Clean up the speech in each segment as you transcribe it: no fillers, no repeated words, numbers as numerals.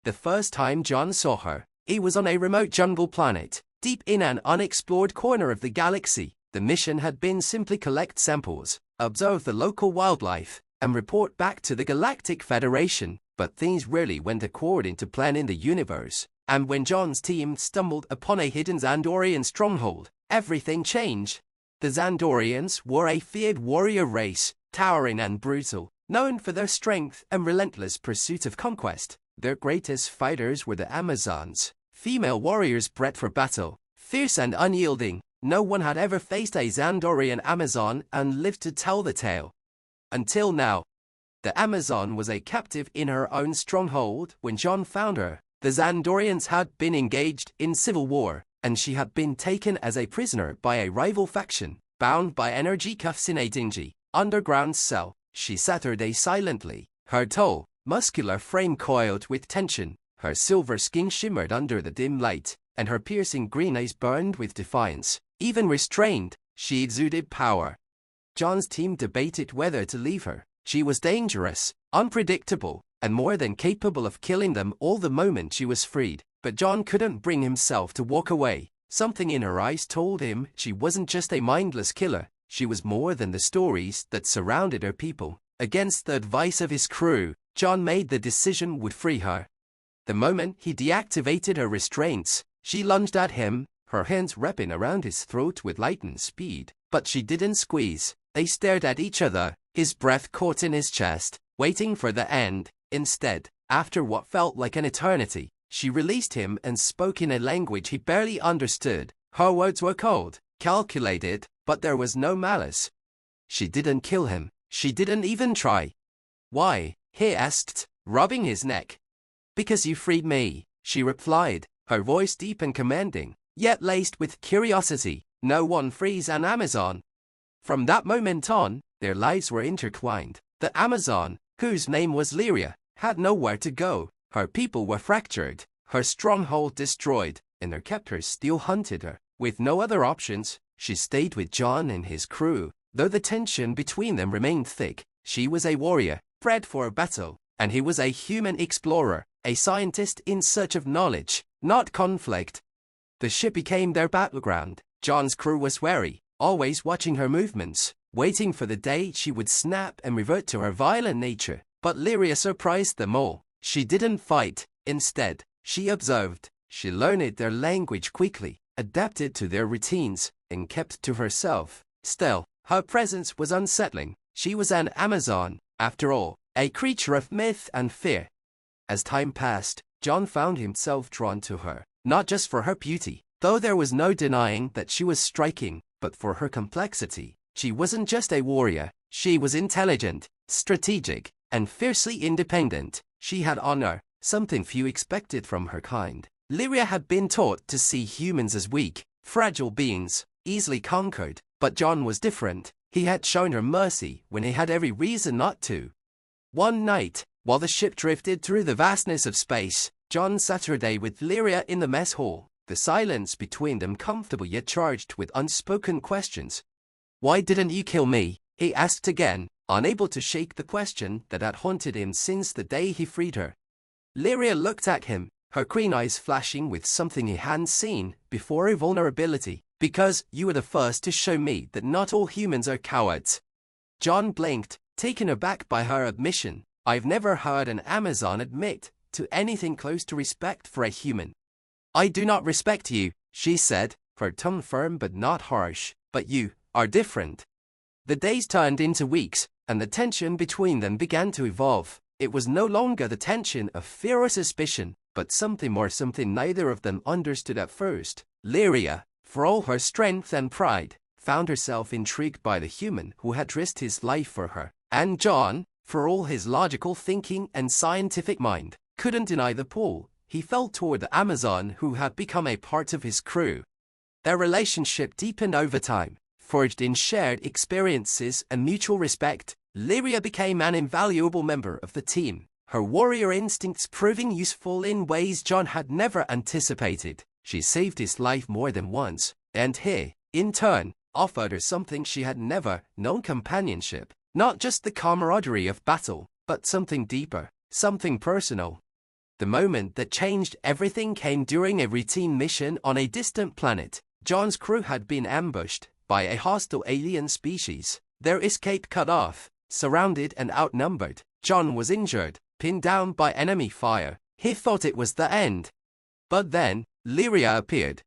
The first time John saw her, it was on a remote jungle planet, deep in an unexplored corner of the galaxy. The mission had been simply collect samples, observe the local wildlife, and report back to the Galactic Federation. But things rarely went according to plan in the universe, and when John's team stumbled upon a hidden Zandorian stronghold, everything changed. The Zandorians were a feared warrior race, towering and brutal, known for their strength and relentless pursuit of conquest. Their greatest fighters were the Amazons, female warriors bred for battle, fierce and unyielding. No one had ever faced a Zandorian Amazon and lived to tell the tale. Until now. The Amazon was a captive in her own stronghold when John found her. The Zandorians had been engaged in civil war, and she had been taken as a prisoner by a rival faction, bound by energy cuffs in a dingy, underground cell. She sat her day silently, her tall, muscular frame coiled with tension, her silver skin shimmered under the dim light, and her piercing green eyes burned with defiance. Even restrained, she exuded power. John's team debated whether to leave her. She was dangerous, unpredictable, and more than capable of killing them all the moment she was freed. But John couldn't bring himself to walk away. Something in her eyes told him she wasn't just a mindless killer. She was more than the stories that surrounded her people. Against the advice of his crew, John made the decision would free her. The moment he deactivated her restraints, she lunged at him, her hands wrapping around his throat with lightning speed. But she didn't squeeze. They stared at each other, his breath caught in his chest, waiting for the end. Instead, after what felt like an eternity, she released him and spoke in a language he barely understood. Her words were cold, calculated, but there was no malice. She didn't kill him. She didn't even try. Why? He asked, rubbing his neck. Because you freed me, she replied, her voice deep and commanding, yet laced with curiosity. No one frees an Amazon. From that moment on, their lives were intertwined. The Amazon, whose name was Lyria, had nowhere to go. Her people were fractured, her stronghold destroyed, and her captors still hunted her. With no other options, she stayed with John and his crew. Though the tension between them remained thick, she was a warrior, bred for battle, and he was a human explorer, a scientist in search of knowledge, not conflict. The ship became their battleground. John's crew was wary, always watching her movements, waiting for the day she would snap and revert to her violent nature. But Lyria surprised them all. She didn't fight. Instead, she observed. She learned their language quickly, adapted to their routines, and kept to herself. Still, her presence was unsettling. She was an Amazon, after all, a creature of myth and fear. As time passed, John found himself drawn to her, not just for her beauty, though there was no denying that she was striking, but for her complexity. She wasn't just a warrior. She was intelligent, strategic, and fiercely independent. She had honor, something few expected from her kind. Lyria had been taught to see humans as weak, fragile beings, easily conquered, but John was different. He had shown her mercy when he had every reason not to. One night, while the ship drifted through the vastness of space, John sat her day with Lyria in the mess hall, the silence between them comfortable yet charged with unspoken questions. "Why didn't you kill me?" he asked again, unable to shake the question that had haunted him since the day he freed her. Lyria looked at him, her green eyes flashing with something he hadn't seen before: her vulnerability. "Because you were the first to show me that not all humans are cowards." John blinked, taken aback by her admission. I've never heard an Amazon admit to anything close to respect for a human. "I do not respect you," she said, her tone firm but not harsh. "But you are different." The days turned into weeks, and the tension between them began to evolve. It was no longer the tension of fear or suspicion, but something more, something neither of them understood at first. Lyria, for all her strength and pride, found herself intrigued by the human who had risked his life for her. And John, for all his logical thinking and scientific mind, couldn't deny the pull he felt toward the Amazon who had become a part of his crew. Their relationship deepened over time, forged in shared experiences and mutual respect. Lyria became an invaluable member of the team, her warrior instincts proving useful in ways John had never anticipated. She saved his life more than once, and he, in turn, offered her something she had never known: companionship. Not just the camaraderie of battle, but something deeper, something personal. The moment that changed everything came during a routine mission on a distant planet. John's crew had been ambushed by a hostile alien species, their escape cut off, surrounded and outnumbered. John was injured, pinned down by enemy fire. He thought it was the end. But then, Lyria appeared.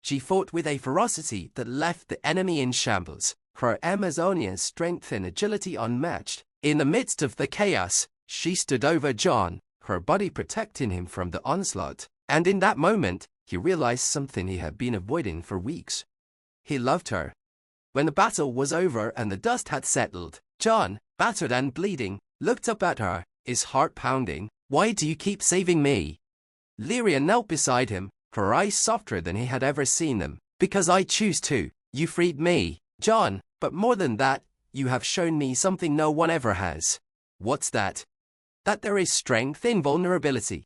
She fought with a ferocity that left the enemy in shambles, her Amazonian strength and agility unmatched. In the midst of the chaos, she stood over John, her body protecting him from the onslaught. And in that moment, he realized something he had been avoiding for weeks. He loved her. When the battle was over and the dust had settled, John, battered and bleeding, looked up at her, his heart pounding. "Why do you keep saving me?" Lyria knelt beside him, her eyes softer than he had ever seen them. "Because I choose to. You freed me, John, but more than that, you have shown me something no one ever has." "What's that?" "That there is strength in vulnerability."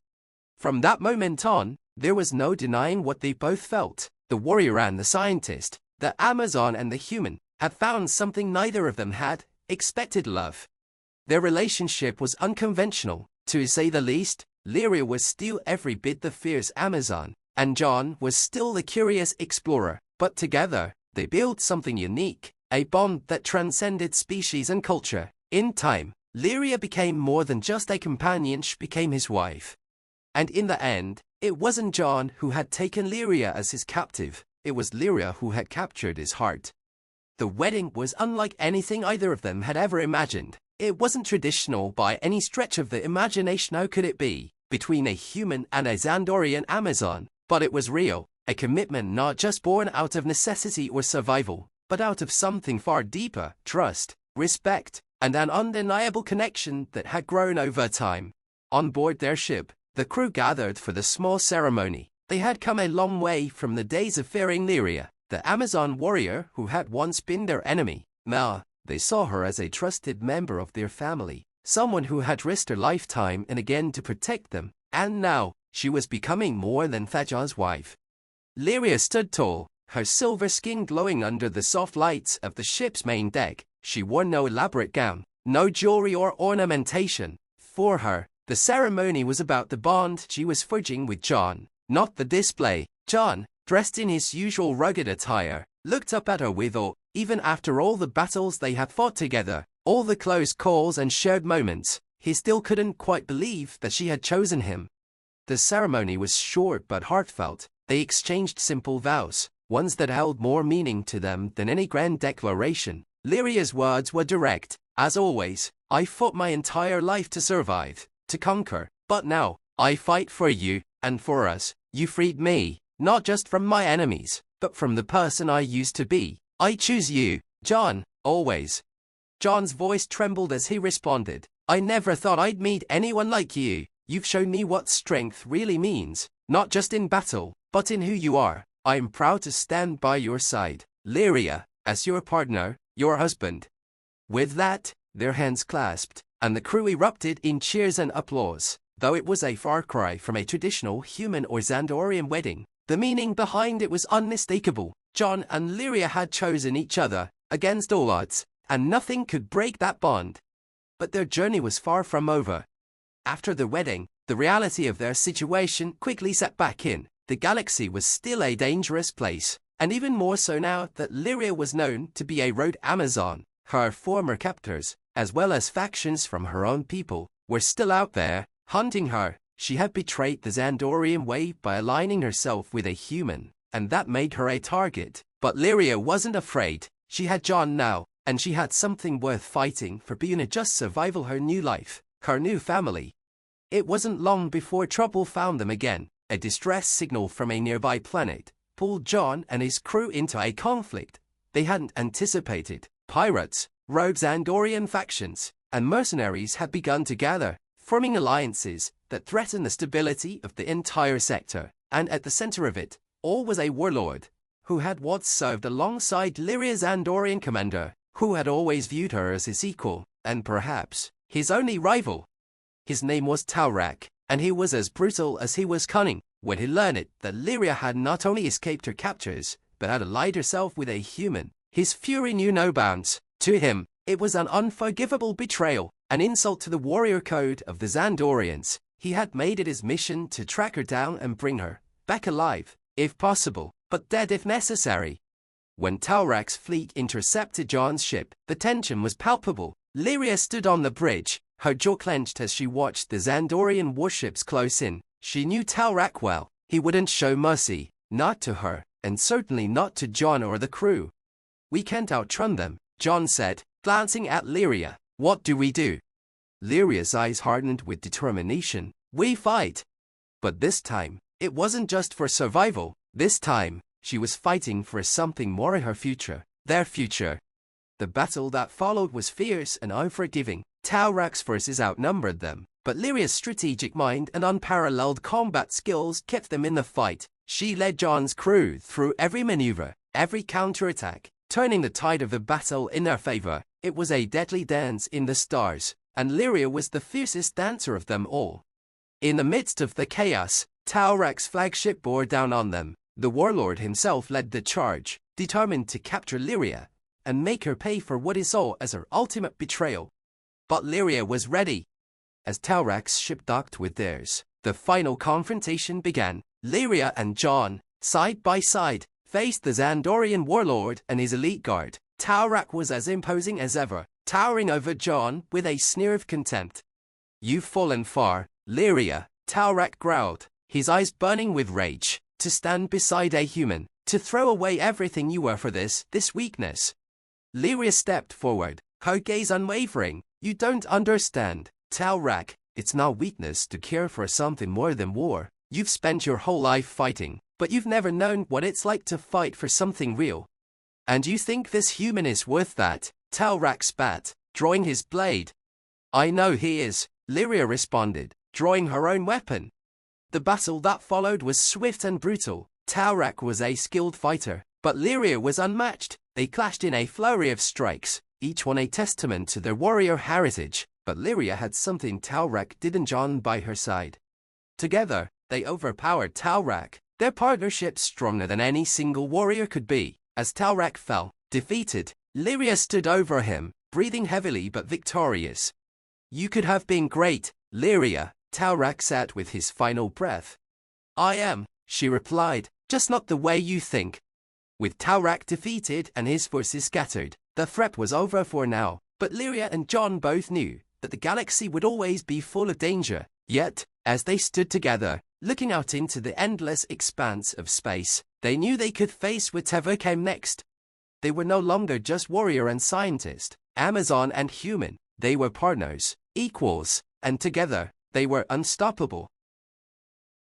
From that moment on, there was no denying what they both felt. The warrior and the scientist, the Amazon and the human, had found something neither of them had: expected love. Their relationship was unconventional, to say the least. Lyria was still every bit the fierce Amazon, and John was still the curious explorer. But together, they built something unique, a bond that transcended species and culture. In time, Lyria became more than just a companion, she became his wife. And in the end, it wasn't John who had taken Lyria as his captive, it was Lyria who had captured his heart. The wedding was unlike anything either of them had ever imagined. It wasn't traditional by any stretch of the imagination. How could it be? Between a human and a Zandorian Amazon. But it was real, a commitment not just born out of necessity or survival, but out of something far deeper: trust, respect, and an undeniable connection that had grown over time. On board their ship, the crew gathered for the small ceremony. They had come a long way from the days of fearing Lyria, the Amazon warrior who had once been their enemy. Now, they saw her as a trusted member of their family, someone who had risked her life time and again to protect them, and now, she was becoming more than John's wife. Lyria stood tall, her silver skin glowing under the soft lights of the ship's main deck. She wore no elaborate gown, no jewelry or ornamentation. For her, the ceremony was about the bond she was forging with John, not the display. John, dressed in his usual rugged attire, looked up at her with awe. Even after all the battles they had fought together, all the close calls and shared moments, he still couldn't quite believe that she had chosen him. The ceremony was short but heartfelt. They exchanged simple vows, ones that held more meaning to them than any grand declaration. Lyria's words were direct. "As always, I fought my entire life to survive, to conquer, but now, I fight for you, and for us. You freed me, not just from my enemies, but from the person I used to be. I choose you, John, always." John's voice trembled as he responded, "I never thought I'd meet anyone like you. You've shown me what strength really means, not just in battle, but in who you are. I'm proud to stand by your side, Lyria, as your partner, your husband." With that, their hands clasped, and the crew erupted in cheers and applause. Though it was a far cry from a traditional human or Zandorian wedding, the meaning behind it was unmistakable. John and Lyria had chosen each other, against all odds, and nothing could break that bond. But their journey was far from over. After the wedding, the reality of their situation quickly set back in. The galaxy was still a dangerous place, and even more so now that Lyria was known to be a rogue Amazon. Her former captors, as well as factions from her own people, were still out there, hunting her. She had betrayed the Zandorian way by aligning herself with a human, and that made her a target. But Lyria wasn't afraid. She had John now, and she had something worth fighting for beyond just survival: her new life, her new family. It wasn't long before trouble found them again. A distress signal from a nearby planet pulled John and his crew into a conflict they hadn't anticipated. Pirates, rogue Zandorian factions, and mercenaries had begun to gather, forming alliances that threatened the stability of the entire sector. And at the center of it all was a warlord, who had once served alongside Lyria's Zandorian commander, who had always viewed her as his equal, and perhaps his only rival. His name was Taurak, and he was as brutal as he was cunning. When he learned that Lyria had not only escaped her captors, but had allied herself with a human, his fury knew no bounds. To him, it was an unforgivable betrayal, an insult to the warrior code of the Zandorians. He had made it his mission to track her down and bring her back alive, if possible, but dead if necessary. When Talrak's fleet intercepted Jon's ship, the tension was palpable. Lyria stood on the bridge, her jaw clenched as she watched the Zandorian warships close in. She knew Talrak well. He wouldn't show mercy, not to her, and certainly not to Jon or the crew. "We can't outrun them," Jon said, glancing at Lyria. "What do we do?" Lyria's eyes hardened with determination. "We fight." But this time, it wasn't just for survival. This time, she was fighting for something more in her future, their future. The battle that followed was fierce and unforgiving. Talrak's forces outnumbered them, but Lyria's strategic mind and unparalleled combat skills kept them in the fight. She led Jon's crew through every maneuver, every counterattack, turning the tide of the battle in their favor. It was a deadly dance in the stars, and Lyria was the fiercest dancer of them all. In the midst of the chaos, Talrak's flagship bore down on them. The warlord himself led the charge, determined to capture Lyria and make her pay for what he saw as her ultimate betrayal. But Lyria was ready. As Talrak's ship docked with theirs, the final confrontation began. Lyria and Jon, side by side, faced the Zandorian warlord and his elite guard. Talrak was as imposing as ever, towering over Jon with a sneer of contempt. "You've fallen far, Lyria," Talrak growled, his eyes burning with rage. "To stand beside a human, to throw away everything you were for this weakness." Lyria stepped forward, her gaze unwavering. "You don't understand, Talrak. It's not weakness to care for something more than war. You've spent your whole life fighting, but you've never known what it's like to fight for something real. And you think this human is worth that?" Talrak spat, drawing his blade. "I know he is," Lyria responded, drawing her own weapon. The battle that followed was swift and brutal. Talrak was a skilled fighter, but Lyria was unmatched. They clashed in a flurry of strikes, each one a testament to their warrior heritage. But Lyria had something Talrak didn't. Jon by her side. Together, they overpowered Talrak, their partnership stronger than any single warrior could be. As Talrak fell, defeated, Lyria stood over him, breathing heavily but victorious. "You could have been great, Lyria," Talrak said with his final breath. "I am," she replied, "just not the way you think." With Talrak defeated and his forces scattered, the threat was over for now. But Lyria and Jon both knew that the galaxy would always be full of danger. Yet, as they stood together, looking out into the endless expanse of space, they knew they could face whatever came next. They were no longer just warrior and scientist, Amazon and human. They were partners, equals, and together, they were unstoppable.